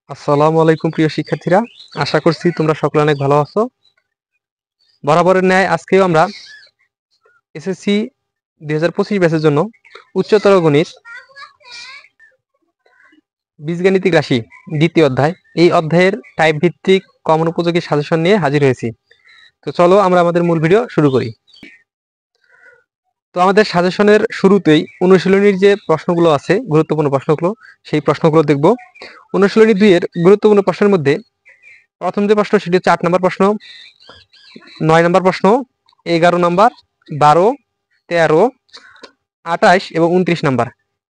আসসালামু আলাইকুম প্রিয় শিক্ষার্থীরা, আশা করছি তোমরা সকলে অনেক ভালো আছো। বরাবরের ন্যায় আজকেও আমরা এসএসসি 2025 ব্যাচের জন্য উচ্চতর গণিত বীজগাণিতিক রাশি দ্বিতীয় অধ্যায়, এই অধ্যায়ের টাইপ ভিত্তিক কমন উপযোগী সাজেশন নিয়ে হাজির হয়েছি। তো চলো আমরা আমাদের মূল ভিডিও শুরু করি। তো আমাদের সাজেশনের শুরুতেই অনুশীলনীর যে প্রশ্নগুলো আছে, গুরুত্বপূর্ণ প্রশ্নগুলো, সেই প্রশ্নগুলো দেখব। অনুশীলনী 2 এর গুরুত্বপূর্ণ প্রশ্নের মধ্যে প্রথম যে প্রশ্ন সেটি হচ্ছে 8 নম্বর প্রশ্ন, 9 নম্বর প্রশ্ন, 11 নম্বর, 12, 13, 28 এবং 29 নম্বর।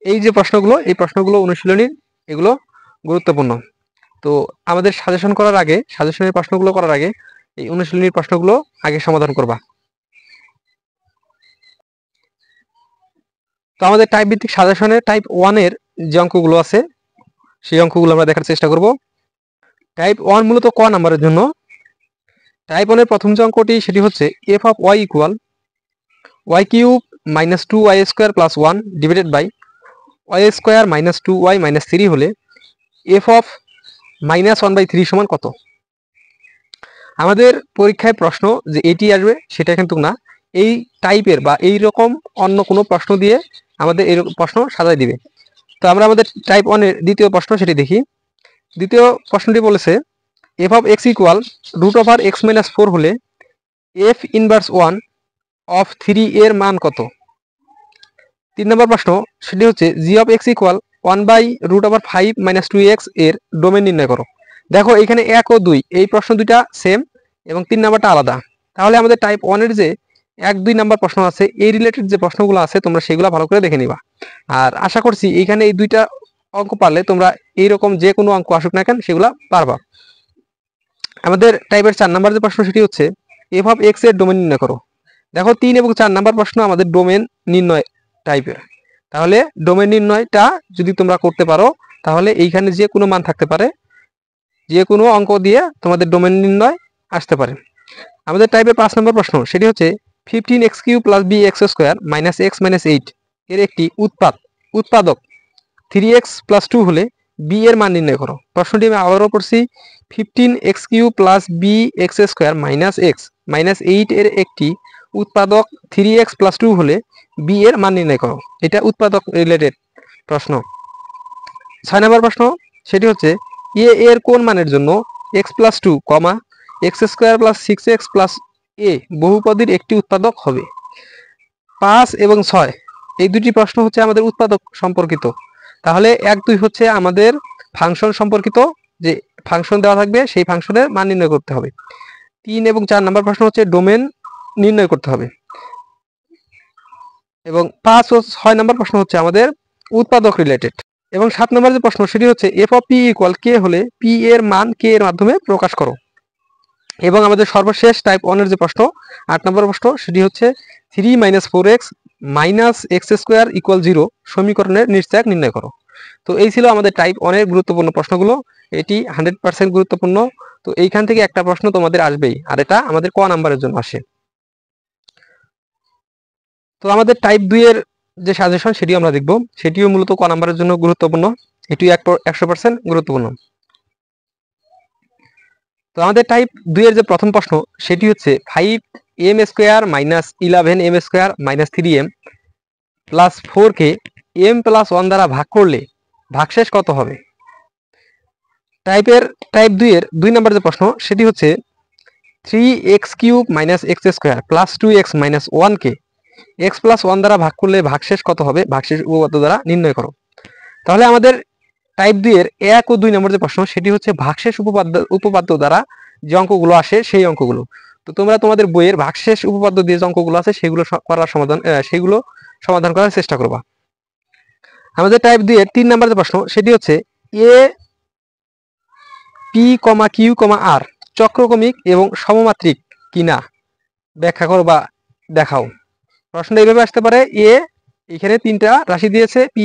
এই যে প্রশ্নগুলো, এই প্রশ্নগুলো অনুশীলনীর, এগুলো গুরুত্বপূর্ণ। তো আমাদের সাজেশনের প্রশ্নগুলো করার আগে এই অনুশীলনীর প্রশ্নগুলো আগে সমাধান করবা। তো আমাদের টাইপ ভিত্তিক সাজেশনে টাইপ 1 এর যে অঙ্কগুলো আছে সেই অঙ্কগুলো আমরা দেখার চেষ্টা করব। টাইপ 1 মূলত ক নাম্বারের জন্য। টাইপ 1 এর প্রথম যে অঙ্কটি সেটি হচ্ছে f of y equal y cube minus 2y square plus 1 divided by y square minus 2y minus 3 হলে f of minus 1/3 সমান কত? আমাদের পরীক্ষায় প্রশ্ন যে এটি আসবে সেটা কিন্তু না, এই টাইপের বা এই রকম অন্য কোনো প্রশ্ন দিয়ে আমাদের এই প্রশ্ন সাজাই দিবে। তো আমরা আমাদের টাইপ 1 এর দ্বিতীয় প্রশ্ন সেটি দেখি। দ্বিতীয় প্রশ্নটি বলেছে f of x equal root over x minus 4 হলে f inverse 1 of 3 এর মান কত? 3 নম্বর প্রশ্ন সেটি হচ্ছে g of x equal 1/√5 minus 2x এর ডোমেন নির্ণয় করো। দেখো এখানে 1 ও 2 এই প্রশ্ন দুইটা সেম এবং 3 নাম্বারটা আলাদা। তাহলে আমাদের টাইপ 1 এর যে 1-2 নাম্বার প্রশ্ন আছে, এই রিলেটেড যে প্রশ্নগুলো আছে তোমরা সেগুলো ভালো করে দেখে নিবা। আর আশা করছি এইখানে এই দুইটা অঙ্ক পারলে তোমরা এইরকম যে কোনো অঙ্ক আসুক না কেন সেগুলো পারবা। আমাদের টাইপের 4 নাম্বার যে প্রশ্ন সেটি হচ্ছে f of x এর ডোমেন নির্ণয় করো। দেখো 3 এবং 4 নাম্বার প্রশ্ন আমাদের ডোমেন নির্ণয় টাইপের। তাহলে ডোমেন নির্ণয়টা যদি তোমরা করতে পারো তাহলে এইখানে যে কোনো মান থাকতে পারে, যে কোনো অঙ্ক দিয়ে তোমাদের ডোমেন নির্ণয় আসতে পারে। আমাদের টাইপের 5 নম্বর প্রশ্ন সেটি হচ্ছে 15x³ + bx² - x - 8 এর একটি উৎপাদক 3x + 2 হলে b এর মান নির্ণয় করো। প্রশ্নটি আমি আবারও পড়ছি, 15x³ + bx² - x - 8 এর একটি উৎপাদক 3x + 2 হলে b এর মান নির্ণয় করো। এটা উৎপাদক রিলেটেড প্রশ্ন। 6 নম্বর প্রশ্ন সেটি হচ্ছে a এর কোন মানের জন্য x + 2, x² + 6x + a বহুপদীর একটি উৎপাদক হবে? 5 এবং 6 এই দুটি প্রশ্ন হচ্ছে আমাদের উৎপাদক সম্পর্কিত। তাহলে 1-2 হচ্ছে আমাদের ফাংশন সম্পর্কিত, যে ফাংশন দেওয়া থাকবে সেই ফাংশনের মান নির্ণয় করতে হবে। 3 এবং 4 নাম্বার প্রশ্ন হচ্ছে ডোমেন নির্ণয় করতে হবে। এবং 5 ও 6 নাম্বার প্রশ্ন হচ্ছে আমাদের উৎপাদক রিলেটেড। এবং 7 নম্বর যে প্রশ্ন সেটি হচ্ছে f of p equal k হলে p এর মান k এর মাধ্যমে প্রকাশ করো। এবং আমাদের সর্বশেষ টাইপ 1 এর যে প্রশ্ন 8 নম্বর প্রশ্ন সেটি হচ্ছে 3 - 4x - x² = 0 সমীকরণের নির্চায়ক নির্ণয় করো। তো এই ছিল আমাদের টাইপ 1 এর গুরুত্বপূর্ণ প্রশ্নগুলো। এটি 100% গুরুত্বপূর্ণ। তো এইখান থেকে একটা প্রশ্ন তোমাদের আসবেই, আর এটা আমাদের ক নাম্বারের জন্য আসে। তো আমাদের টাইপ 2 এর যে সাজেশন সেটিও আমরা দেখব, সেটিও মূলত ক নাম্বারের জন্য গুরুত্বপূর্ণ, এটিও 100% গুরুত্বপূর্ণ। তো আমাদের টাইপ 2 এর যে প্রথম প্রশ্ন সেটি হচ্ছে 5m² - 11m² - 3m + 4 কে m + 1 দ্বারা ভাগ করলে ভাগশেষ কত হবে? টাইপ 2 এর 2 নম্বর যে প্রশ্ন সেটি হচ্ছে 3x³ - x² + 2x - 1 কে x + 1 দ্বারা ভাগ করলে ভাগশেষ কত হবে? ভাগশেষ উপপাদ্য দ্বারা নির্ণয় করো। তাহলে আমাদের টাইপ 2 এর 1 ও 2 নম্বর যে প্রশ্ন সেটি হচ্ছে ভাগশেষ উপপাদ্য দ্বারা যে অঙ্কগুলো আসে সেই অঙ্কগুলো। তো তোমরা তোমাদের বইয়ের ভাগশেষ উপপাদ্য দিয়ে যে অঙ্কগুলো আছে সেগুলো সমাধান করার চেষ্টা করবা। আমাদের টাইপ 2 এর 3 নম্বর যে প্রশ্ন সেটি হচ্ছে a p, q, r চক্রক্রমিক এবং সমমাত্রিক কিনা ব্যাখ্যা করো বা দেখাও। প্রশ্নটা এইভাবে আসতে পারে, এ এখানে 3টা রাশি দিয়েছে p,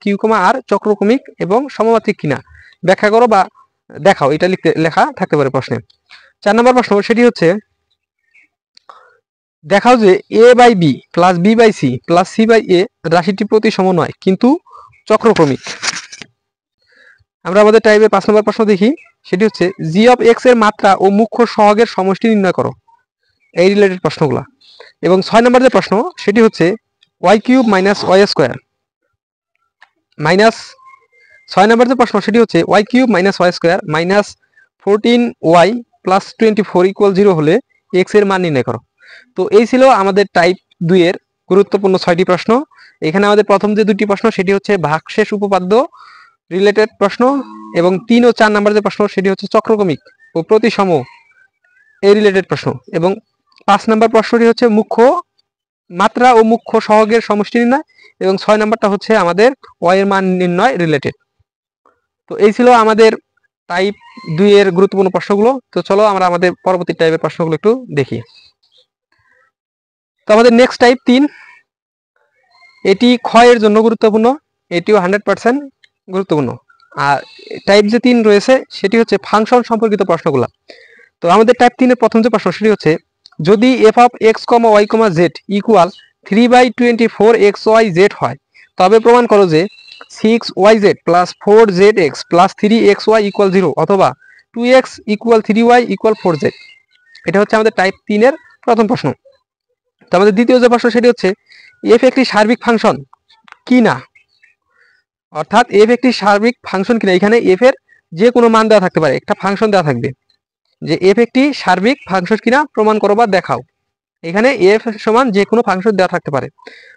q, r চক্রক্রমিক এবং সমমাত্রিক কিনা ব্যাখ্যা করো বা দেখাও, এটা লেখা থাকতে পারে প্রশ্নে। 4 নম্বর প্রশ্ন সেটি হচ্ছে দেখাও যে a/b + b/c + c/a রাশিটি প্রতিসম নয় কিন্তু চক্রক্রমিক। আমরা আমাদের টাইপের 5 নম্বর প্রশ্ন দেখি, সেটি হচ্ছে জি অফ এক্স এর মাত্রা ও মুখ্য সহগের সমষ্টি নির্ণয় করো, এই রিলেটেড প্রশ্নগুলো। এবং 6 নম্বর যে প্রশ্ন সেটি হচ্ছে y cube minus y square minus 6 number যে প্রশ্ন সেটি হচ্ছে y cube minus y square minus 14y plus 24 equal 0 হলে এক্স এর মান নির্ণয় করো। তো এই ছিল আমাদের টাইপ 2 এর গুরুত্বপূর্ণ 6টি প্রশ্ন। এখানে আমাদের প্রথম যে 2টি প্রশ্ন সেটি হচ্ছে ভাগশেষ উপপাদ্য রিলেটেড প্রশ্ন, এবং 3 ও 4 নম্বর যে প্রশ্ন সেটি হচ্ছে চক্রক্রমিক ও প্রতিসম এই রিলেটেড প্রশ্ন, এবং 5 নম্বর প্রশ্নটি হচ্ছে মুখ্য মাত্রা ও মুখ্য সহগের সমষ্টি নির্ণয়, এবং 6 নম্বরটা হচ্ছে আমাদের ওয়াই এর মান নির্ণয় রিলেটেড। তো এই ছিল আমাদের টাইপ 2 এর গুরুত্বপূর্ণ প্রশ্নগুলো। তো চলো আমরা আমাদের পরবর্তী টাইপের প্রশ্নগুলো একটু দেখি। তো আমাদের নেক্সট টাইপ 3, এটি ক্ষয়ের জন্য গুরুত্বপূর্ণ, এটিও 100% গুরুত্বপূর্ণ। আর টাইপ যে 3 রয়েছে সেটি হচ্ছে ফাংশন সম্পর্কিত প্রশ্নগুলো। তো আমাদের টাইপ 3 এর প্রথম যে প্রশ্ন সেটি হচ্ছে যদি f of x comma y comma z equal 3/24 xyz হয় তবে প্রমাণ করো যে 6yz plus 4zx plus 3xy equal 0 অথবা 2x equal 3y equal 4z। এটা হচ্ছে আমাদের টাইপ 3 এর প্রথম প্রশ্ন। তো আমাদের দ্বিতীয় যে প্রশ্ন সেটি হচ্ছে এফ একটি সার্বিক ফাংশন কি না, অর্থাৎ এফ একটি সার্বিক ফাংশন কিনা। এখানে এফ এর যে কোনো মান দেওয়া থাকতে পারে, একটা ফাংশন দেওয়া থাকবে যে এফ একটি সার্বিক ফাংশন কিনা প্রমাণ করো বা দেখাও। এখানে এফ সমান যে কোনো ফাংশন দেওয়া থাকতে পারে।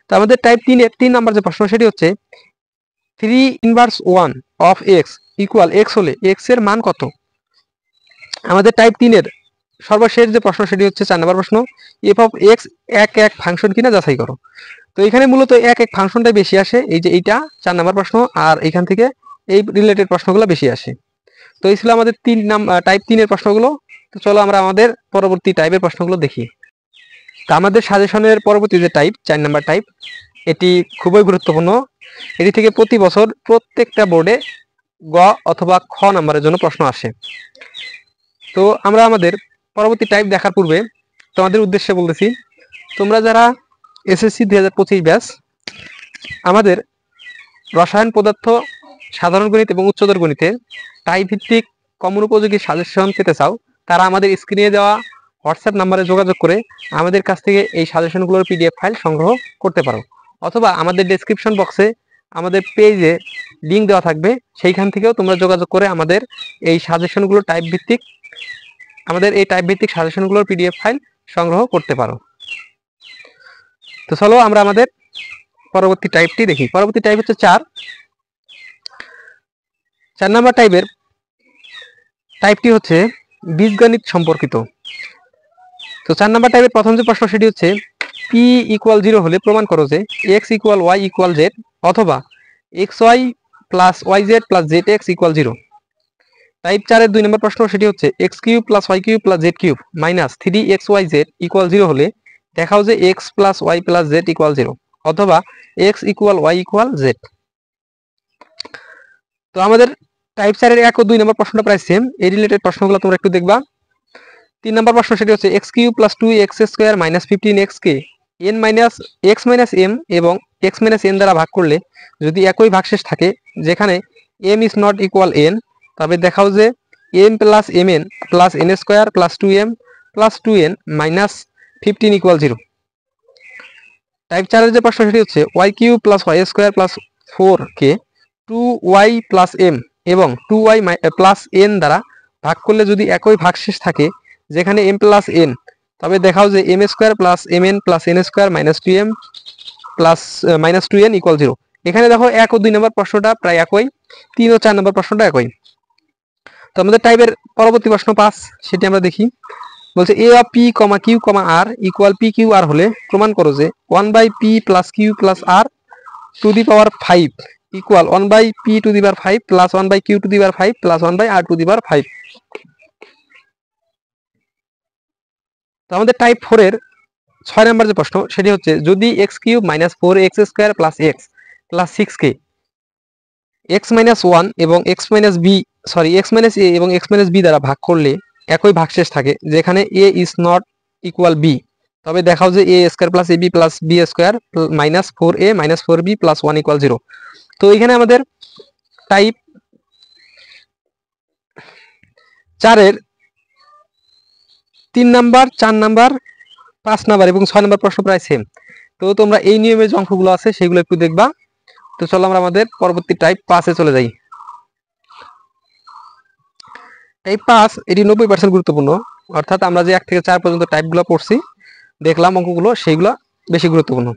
তো আমাদের টাইপ 3 এর 3 নাম্বার যে প্রশ্ন সেটি হচ্ছে 3 inverse 1 of x equal x হলে এক্স এর মান কত। আমাদের টাইপ 3 এর সর্বশেষ যে প্রশ্ন সেটি হচ্ছে 4 নম্বর প্রশ্ন এফ অফ এক্স এক ফাংশন কিনা যাচাই করো। তো এখানে মূলত এক ফাংশনটাই বেশি আসে, এই যে এইটা 4 নম্বর প্রশ্ন, আর এখান থেকে এই রিলেটেড প্রশ্নগুলো বেশি আসে। তো এই ছিল আমাদের টাইপ 3 এর প্রশ্নগুলো। তো চলো আমরা আমাদের পরবর্তী টাইপের প্রশ্নগুলো দেখি। তো আমাদের সাজেশনের পরবর্তী যে টাইপ 4 নম্বর টাইপ, এটি খুবই গুরুত্বপূর্ণ। এটি থেকে প্রতি বছর প্রত্যেকটা বোর্ডে গ অথবা খ নাম্বারের জন্য প্রশ্ন আসে। তো আমরা আমাদের পরবর্তী টাইপ দেখার পূর্বে তোমাদের উদ্দেশ্যে বলতেছি, তোমরা যারা এসএসসি 2025 ব্যাচ আমাদের রসায়ন পদার্থ সাধারণ গণিত এবং উচ্চতর গণিতের টাইপ ভিত্তিক কমন উপযোগী সাজেশন পেতে চাও, তারা আমাদের স্ক্রিনে দেওয়া হোয়াটসঅ্যাপ নাম্বারে যোগাযোগ করে আমাদের কাছ থেকে এই সাজেশনগুলোর পিডিএফ ফাইল সংগ্রহ করতে পারো, অথবা আমাদের ডেসক্রিপশন বক্সে আমাদের পেজে লিঙ্ক দেওয়া থাকবে, সেইখান থেকেও তোমরা যোগাযোগ করে আমাদের এই সাজেশনগুলো টাইপ ভিত্তিক সাজেশনগুলোর পিডিএফ ফাইল সংগ্রহ করতে পারো। তো চলো আমরা আমাদের পরবর্তী টাইপটি দেখি। পরবর্তী টাইপ হচ্ছে 4 নম্বর টাইপটি হচ্ছে বীজগণিত সম্পর্কিত। তো 4 নম্বর টাইপের প্রথম যে প্রশ্ন সেটি হচ্ছে পি ইকুয়াল 0 হলে প্রমাণ করো যে x equal y equal z অথবা x y plus y z plus z x equal 0। Type 4 এর 2 নম্বর প্রশ্ন সেটি হচ্ছে x cube plus y cube plus z cube minus 3xyz equal 0 হলে দেখাও যে x plus y plus z equal 0 অথবা x equal y equal z. তো আমাদের টাইপ 4 এর 1 ও 2 নম্বর প্রশ্নটা প্রায় সেম, এই রিলেটেড প্রশ্নগুলো তোমরা একটু দেখবা। 3 নম্বর প্রশ্ন সেটি হচ্ছে x cube plus 2x square minus 15x কে n minus x minus m এবং x মাইনাস n দ্বারা ভাগ করলে যদি একই ভাগশেষ থাকে যেখানে m is not equal n, তবে দেখাও যে m plus mn plus n square plus 2m plus 2n minus 15 equal 0। Type 4 এর যে প্রশ্ন সেটি হচ্ছে y cube plus y square plus 4 কে 2y প্লাস m এবং 2y প্লাস n দ্বারা ভাগ করলে যদি একই ভাগশেষ থাকে যেখানে m প্লাস n, তবে দেখাও যে m square plus mn plus n square minus 2m plus minus 2n equal 0। এখানে দেখো 1 ও 2 নম্বর প্রশ্নটা প্রায় একই, 3 ও 4 নম্বর প্রশ্নটা একই। তো আমাদের টাইপের পরবর্তী প্রশ্ন 5 সেটি আমরা দেখি। বলছে a of p comma q comma r equal p q r হলে প্রমাণ করো যে 1/p plus q plus r to the power 5 ইকুয়াল 1/p to the power 5 plus 1/q to the power 5 plus 1/r to the power 5। তো আমাদের type 4 এর 6 number যে প্রশ্ন সেটি হচ্ছে যদি x cube minus 4x square plus x plus 6 কে x minus 1 এবং x মাইনাস a এবং x মাইনাস b দ্বারা ভাগ করলে একই ভাগশেষ থাকে যেখানে a is not equal b, তবে দেখাও যে a square plus ab plus b square minus 4a minus 4b plus 1 equal 0। তো এখানে আমাদের টাইপ 4-এর 3 নাম্বার, 4 নাম্বার, 5 নাম্বার এবং 6 নাম্বার প্রশ্ন প্রায় সেম। তো তোমরা এই নিয়মের যে অঙ্কগুলো আছে সেগুলো একটু দেখবা। তো চলো আমরা আমাদের পরবর্তী টাইপ 5-এ চলে যাই। টাইপ 5 এটি 90% গুরুত্বপূর্ণ, অর্থাৎ আমরা যে 1 থেকে 4 পর্যন্ত টাইপগুলো পড়ছি দেখলাম অঙ্কগুলো, সেইগুলো বেশি গুরুত্বপূর্ণ।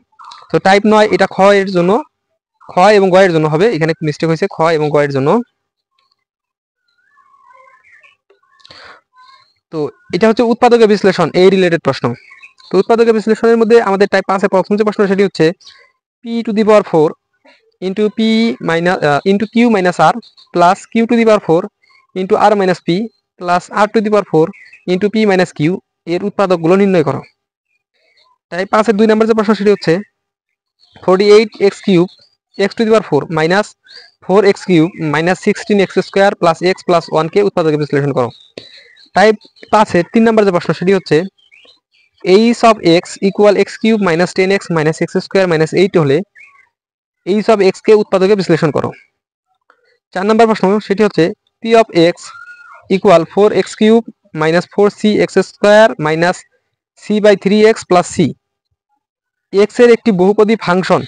তো টাইপ 9 এটা খ এর জন্য, খ এবং গ এর জন্য হবে, এখানে একটু মিস্টেক হয়েছে, খ এবং গ এর জন্য। তো এটা হচ্ছে উৎপাদকের বিশ্লেষণ, এই রিলেটেড প্রশ্ন। তো উৎপাদকের বিশ্লেষণের মধ্যে আমাদের টাইপ 5 এর প্রথম যে প্রশ্ন সেটি হচ্ছে p⁴ into p minus into q minus r plus q⁴ into r minus p plus r⁴ into p minus q এর উৎপাদকগুলো নির্ণয় করো। টাইপ 5 এর 2 নম্বর যে প্রশ্ন সেটি হচ্ছে 48x³ x⁴ minus 4x³ minus 16x² plus x plus 1 কে উৎপাদকে বিশ্লেষণ করো। টাইপ 5 এর 3 নম্বর যে প্রশ্ন সেটি হচ্ছে h(x) = x³ minus 10x minus x² minus 8 হলে h(x) কে উৎপাদকে বিশ্লেষণ করো। 4 নম্বর প্রশ্ন সেটি হচ্ছে p(x) = 4x³ minus 4cx² minus c/3x plus c x এর একটি বহুপদী ফাংশন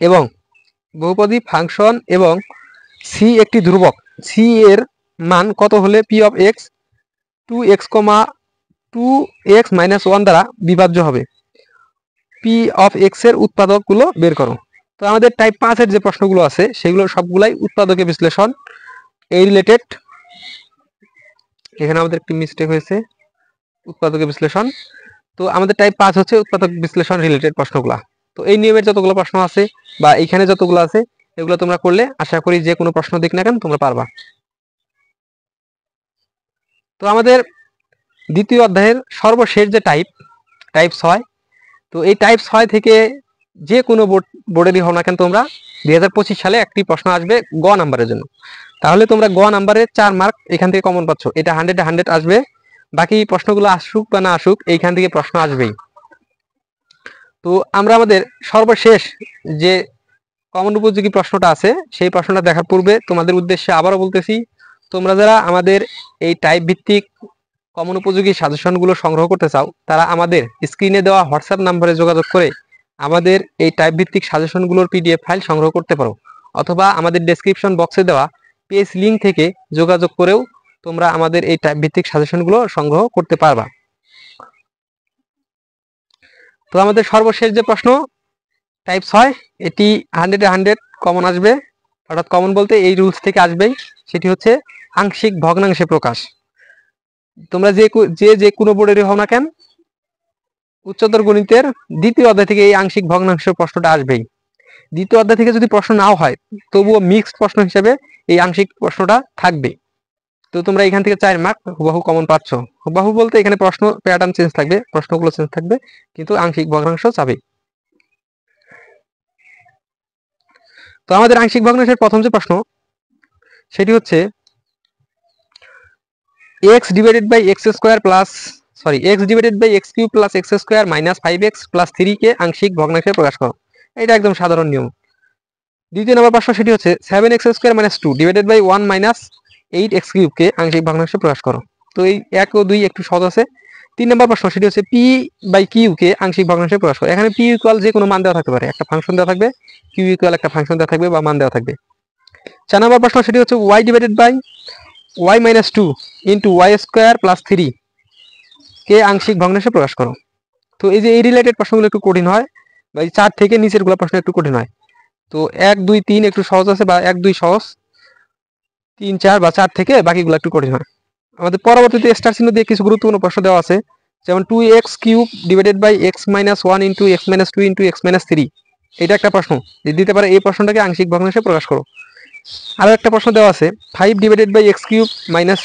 এবং c একটি ধ্রুবক, c এর মান কত হলে p(x) 2x মাইনাস 1 দ্বারা বিভাজ্য হবে। p(x) এর উৎপাদকগুলো বের করো। তো আমাদের টাইপ 5 এর যে প্রশ্নগুলো আছে সেগুলো সবগুলাই উৎপাদকের বিশ্লেষণ এই রিলেটেড। এখানে আমাদের একটি মিস্টেক হয়েছে, উৎপাদকের বিশ্লেষণ। তো আমাদের টাইপ 5 হচ্ছে উৎপাদক বিশ্লেষণ রিলেটেড প্রশ্নগুলো। তো এই নিয়মের যতগুলো প্রশ্ন আছে বা এইখানে যতগুলো আছে এগুলো তোমরা করলে আশা করি যে কোনো প্রশ্ন দিক না কেন তোমরা পারবা। তো আমাদের দ্বিতীয় অধ্যায়ের সর্বশেষ যে টাইপ 6, তো এই টাইপ 6 থেকে যে কোনো বোর্ডেরই হও না কেন তোমরা 2025 সালে একটি প্রশ্ন আসবে গ নাম্বারের জন্য। তাহলে তোমরা গ নাম্বারে 4 মার্ক এখান থেকে কমন পাচ্ছ, এটা 100 আসবে। বাকি প্রশ্নগুলো আসুক বা না আসুক এইখান থেকে প্রশ্ন আসবেই। তো আমরা আমাদের সর্বশেষ যে কমন উপযোগী প্রশ্নটা আছে সেই প্রশ্নটা দেখার পূর্বে তোমাদের উদ্দেশ্যে আবারও বলতেছি, তোমরা যারা আমাদের এই টাইপ ভিত্তিক কমন উপযোগী সাজেশনগুলো সংগ্রহ করতে চাও তারা আমাদের স্ক্রিনে দেওয়া হোয়াটসঅ্যাপ নাম্বারে যোগাযোগ করে আমাদের এই টাইপ ভিত্তিক সাজেশনগুলোর পিডিএফ ফাইল সংগ্রহ করতে পারো, অথবা আমাদের ডেসক্রিপশন বক্সে দেওয়া পেজ লিঙ্ক থেকে যোগাযোগ করেও তোমরা আমাদের এই টাইপ ভিত্তিক সাজেশনগুলো সংগ্রহ করতে পারবা। তো আমাদের সর্বশেষ যে প্রশ্ন টাইপ 6, এটি 100 কমন আসবে, অর্থাৎ কমন বলতে এই রুলস থেকে আসবেই। সেটি হচ্ছে আংশিক ভগ্নাংশে প্রকাশ। তোমরা যে কোনো বোর্ডেরই হও না কেন উচ্চতর গণিতের দ্বিতীয় অধ্যায় থেকে এই আংশিক ভগ্নাংশ প্রশ্নটা আসবেই। দ্বিতীয় অধ্যায় থেকে যদি প্রশ্ন নাও হয় তবুও মিক্সড প্রশ্ন হিসেবে এই আংশিক প্রশ্নটা থাকবে। তো তোমরা এখান থেকে 4 মার্ক হুবাহু কমন পাচ্ছ। হুবাহু বলতে এখানে প্রশ্ন প্যাটার্ন চেঞ্জ থাকবে, প্রশ্নগুলো চেঞ্জ থাকবে, কিন্তু আংশিক ভগ্নাংশ চাবে। তো আমাদের আংশিক ভগ্নাংশের প্রথম যে প্রশ্ন সেটি হচ্ছে x divided by x³ plus x² minus 5x plus 3 কে আংশিক ভগ্নাংশে প্রকাশ করো। এটা একদম সাধারণ নিয়ম। দ্বিতীয় নম্বর প্রশ্ন সেটি হচ্ছে 7x² minus 2 divided by 1 minus 8x³ কে আংশিক ভগ্নাংশে প্রকাশ করো। তো এই 1 ও 2 একটু সহজ আছে। 3 নম্বর প্রশ্ন সেটি হচ্ছে p/q কে আংশিক ভগ্নাংশে প্রকাশ করো। এখানে p ইকুয়াল যে কোনো মান দেওয়া থাকতে পারে, একটা ফাংশন দেওয়া থাকবে, q ইকুয়াল একটা ফাংশন দেওয়া থাকবে বা মান দেওয়া থাকবে। 4 নম্বর প্রশ্ন সেটি হচ্ছে y divided by y minus 2 into y² plus 3 কে আংশিক ভগ্নাংশে প্রকাশ করো। তো এই যে এই রিলেটেড প্রশ্নগুলো একটু কঠিন হয়, বা এই 4 থেকে নিচের গুলো প্রশ্ন একটু কঠিন হয়। তো 1, 2, 3 একটু সহজ আছে, বা 1, 2 সহজ, 3, 4 বা 4 থেকে বাকিগুলো একটু কঠিন হয়। আমাদের পরবর্তীতে স্টার চিহ্ন দিয়ে কিছু গুরুত্বপূর্ণ প্রশ্ন দেওয়া আছে, যেমন 2x³ divided by x minus 1 into x minus 2 into x minus 3, এটা একটা প্রশ্ন দিতে পারে। এই প্রশ্নটাকে আংশিক ভগ্নাংশে প্রকাশ করো। আরো একটা প্রশ্ন দেওয়া আছে 5 divided by x³ minus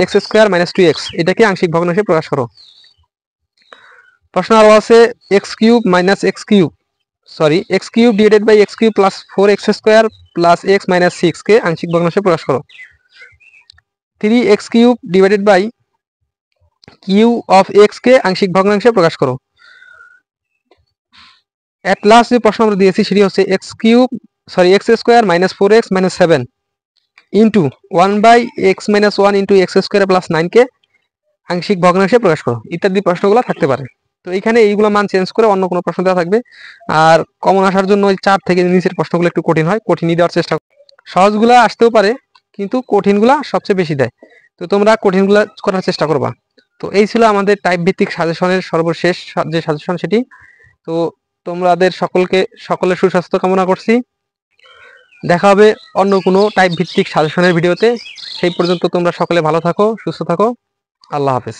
x² minus 2x, এটাকে আংশিক ভগ্নাংশে প্রকাশ করো। প্রশ্ন আরো আছে x³ divided by x³ plus 4x² plus x minus 6 কে আংশিক ভগ্নাংশে প্রকাশ করো। 3x³ divided by q of x কে আংশিক ভগ্নাংশে প্রকাশ করো। এট লাস্ট যে প্রশ্ন আমরা দিয়েছি সেটি হচ্ছে x² minus 4x minus 7 into 1/x-1 into x² plus 9কে আংশিক ভগ্নাংশে প্রকাশ করো ইত্যাদি প্রশ্নগুলো থাকতে পারে। তো এইখানে এইগুলো মান চেঞ্জ করে অন্য কোনো প্রশ্ন দেওয়া থাকবে। আর কমন আসার জন্য ওই 4 থেকে নিচের প্রশ্নগুলো একটু কঠিন হয়, কঠিনই দেওয়ার চেষ্টা করো। সহজগুলা আসতেও পারে কিন্তু কঠিনগুলা সবচেয়ে বেশি দেয়, তো তোমরা কঠিনগুলা করার চেষ্টা করবা। তো এই ছিল আমাদের টাইপ ভিত্তিক সাজেশনের সর্বশেষ যে সাজেশন সেটি। তো তোমাদের সকলের সুস্বাস্থ্য কামনা করছি। দেখা হবে অন্য কোনো টাইপ ভিত্তিক সাজেশনের ভিডিওতে। সেই পর্যন্ত তোমরা সকলে ভালো থাকো, সুস্থ থাকো। আল্লাহ হাফেজ।